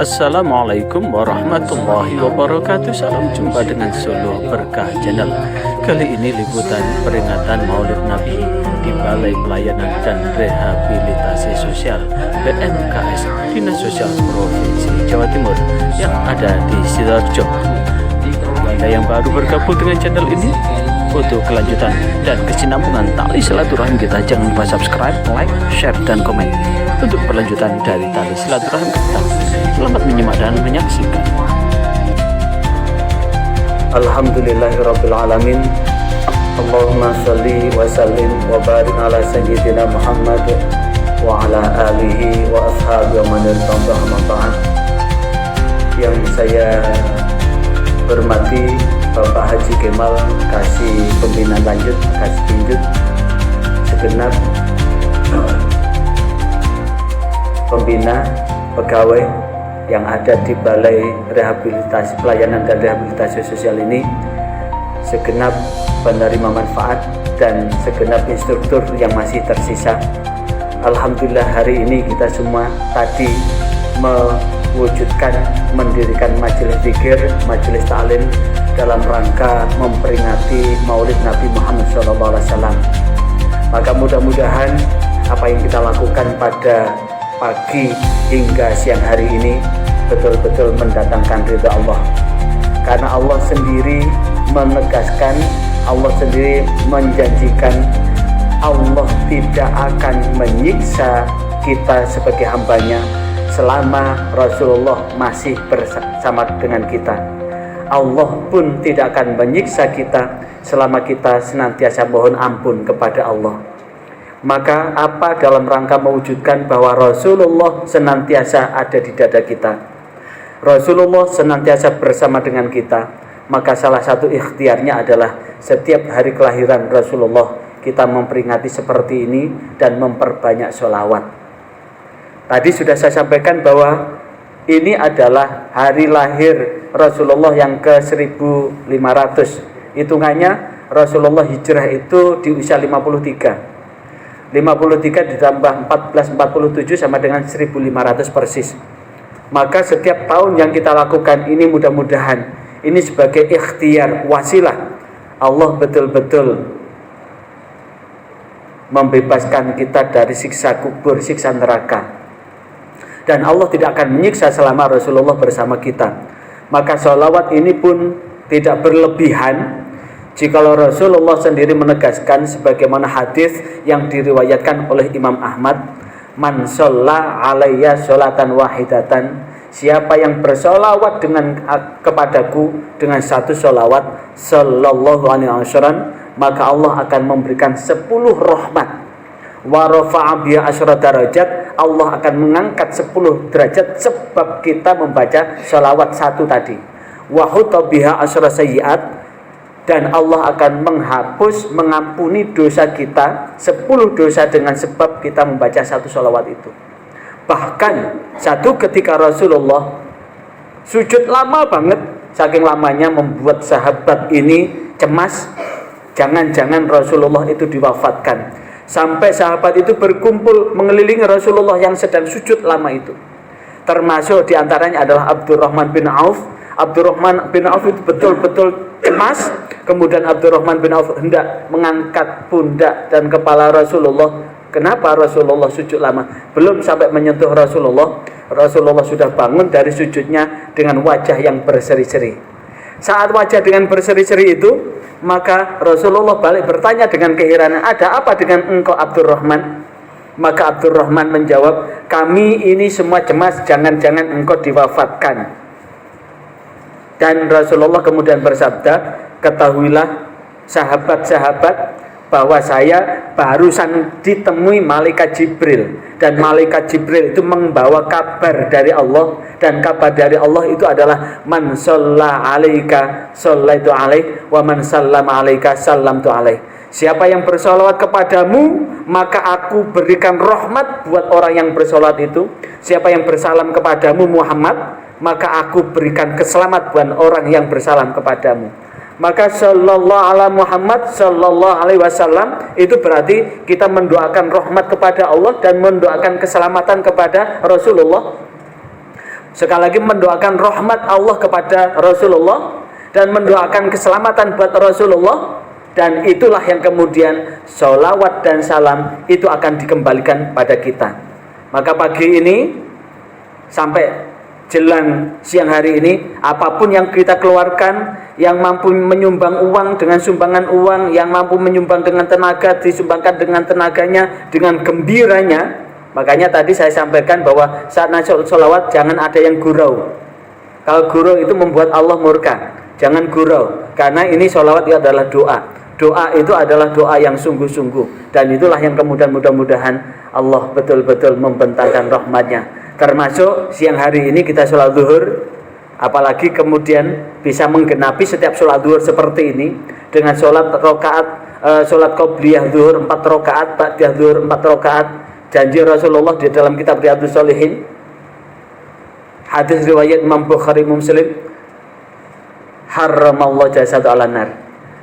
Assalamualaikum warahmatullahi wabarakatuh. Salam jumpa dengan Solo Berkah Channel. Kali ini liputan peringatan Maulid Nabi di Balai Pelayanan dan Rehabilitasi Sosial BMKS Dinas Sosial Provinsi Jawa Timur yang ada di Sidoarjo. Anda yang baru bergabung dengan channel ini, untuk kelanjutan dan kesinambungan tali silaturahim kita, jangan lupa subscribe, like, share, dan komen. Untuk berlanjutan dari tali silaturahim kita, selamat menyimak dan menyaksikan. Alhamdulillahirrabbilalamin. Allahumma salli wa sallim wa barik ala sayyidina Muhammad wa ala alihi wa ashabi wa man irtadah. Yang saya hormati Bapak Haji Kemal Kasih Pembina Lanjut, Kasih Tinjut, segenap pembina pegawai yang ada di Balai Rehabilitasi Pelayanan dan Rehabilitasi Sosial ini, segenap penerima manfaat dan segenap instruktur yang masih tersisa. Alhamdulillah hari ini kita semua tadi mewujudkan mendirikan majelis zikir, majelis ta'lim dalam rangka memperingati Maulid Nabi Muhammad SAW. Maka mudah-mudahan apa yang kita lakukan pada pagi hingga siang hari ini betul-betul mendatangkan ridha Allah. Karena Allah sendiri menegaskan, Allah sendiri menjanjikan, Allah tidak akan menyiksa kita sebagai hambanya selama Rasulullah masih bersama dengan kita. Allah pun tidak akan menyiksa kita selama kita senantiasa mohon ampun kepada Allah. Maka apa dalam rangka mewujudkan bahwa Rasulullah senantiasa ada di dada kita, Rasulullah senantiasa bersama dengan kita, maka salah satu ikhtiarnya adalah setiap hari kelahiran Rasulullah kita memperingati seperti ini dan memperbanyak sholawat. Tadi sudah saya sampaikan bahwa ini adalah hari lahir Rasulullah yang ke-1500. Hitungannya Rasulullah hijrah itu di usia 53 ditambah 1447 sama dengan 1500 persis. Maka setiap tahun yang kita lakukan ini mudah-mudahan ini sebagai ikhtiar, wasilah Allah betul-betul membebaskan kita dari siksa kubur, siksa neraka. Dan Allah tidak akan menyiksa selama Rasulullah bersama kita. Maka sholawat ini pun tidak berlebihan. Jikalau Rasulullah sendiri menegaskan sebagaimana hadis yang diriwayatkan oleh Imam Ahmad, man sholla alayya sholatan wahidatan, siapa yang bersolawat kepadaku dengan satu sholawat, sallallahu alaihi wasallam, maka Allah akan memberikan 10 rahmat. Wa rafa'a biha asyra darajat, Allah akan mengangkat 10 derajat sebab kita membaca sholawat satu tadi. Wa huta biha asyra sayyi'at, dan Allah akan menghapus, mengampuni dosa kita 10 dosa dengan sebab kita membaca satu sholawat itu. Bahkan satu ketika Rasulullah sujud lama banget, saking lamanya membuat sahabat ini cemas, jangan-jangan Rasulullah itu diwafatkan. Sampai sahabat itu berkumpul mengelilingi Rasulullah yang sedang sujud lama itu. Termasuk diantaranya adalah Abdurrahman bin Auf. Abdurrahman bin Auf itu betul-betul cemas. Kemudian Abdurrahman bin Auf hendak mengangkat pundak dan kepala Rasulullah. Kenapa Rasulullah sujud lama? Belum sampai menyentuh Rasulullah, Rasulullah sudah bangun dari sujudnya dengan wajah yang berseri-seri. Saat wajah dengan berseri-seri itu, maka Rasulullah balik bertanya dengan keheranan, ada apa dengan engkau Abdurrahman? Maka Abdurrahman menjawab, kami ini semua cemas, jangan-jangan engkau diwafatkan. Dan Rasulullah kemudian bersabda, ketahuilah sahabat-sahabat bahwa saya barusan ditemui malaikat Jibril, dan malaikat Jibril itu membawa kabar dari Allah, dan kabar dari Allah itu adalah man shalla alaika shallaitu alaih wa man sallama alaika sallamtu alaih. Siapa yang bersolawat kepadamu, maka aku berikan rahmat buat orang yang bersolawat itu. Siapa yang bersalam kepadamu Muhammad, maka aku berikan keselamat buat orang yang bersalam kepadamu. Maka sallallahu ala Muhammad sallallahu alaihi wasallam itu berarti kita mendoakan rahmat kepada Allah dan mendoakan keselamatan kepada Rasulullah. Sekali lagi mendoakan rahmat Allah kepada Rasulullah dan mendoakan keselamatan buat Rasulullah, dan itulah yang kemudian sholawat dan salam itu akan dikembalikan pada kita. Maka pagi ini sampai jelang siang hari ini, apapun yang kita keluarkan, yang mampu menyumbang uang dengan sumbangan uang, yang mampu menyumbang dengan tenaga disumbangkan dengan tenaganya, dengan gembiranya. Makanya tadi saya sampaikan bahwa saat sholawat jangan ada yang gurau. Kalau gurau itu membuat Allah murka. Jangan gurau, karena ini sholawat itu adalah doa. Doa itu adalah doa yang sungguh-sungguh, dan itulah yang kemudian mudah-mudahan Allah betul-betul membentangkan rahmatnya. Termasuk siang hari ini kita sholat zuhur, apalagi kemudian bisa menggenapi setiap sholat zuhur seperti ini dengan sholat rakaat, sholat qobliyah zuhur 4 rakaat, ba'diyah zuhur 4 rakaat. Janji Rasulullah di dalam kitab Riyadhus Shalihin, hadis riwayat Imam Bukhari Muslim, haramallahu jasad ala nar,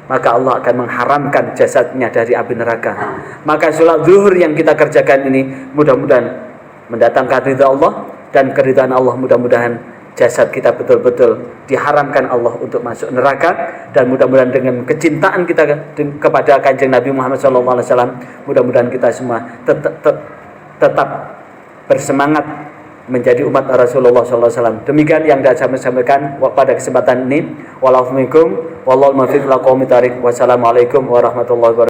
maka Allah akan mengharamkan jasadnya dari api neraka. Maka sholat zuhur yang kita kerjakan ini mudah-mudahan mendatangkan ridha Allah, dan keridhaan Allah mudah-mudahan jasad kita betul-betul diharamkan Allah untuk masuk neraka. Dan mudah-mudahan dengan kecintaan kita kepada Kanjeng Nabi Muhammad SAW, mudah-mudahan kita semua tetap bersemangat menjadi umat Rasulullah SAW. Demikian yang saya sampaikan pada kesempatan ini. Wassalamualaikum warahmatullahi wabarakatuh.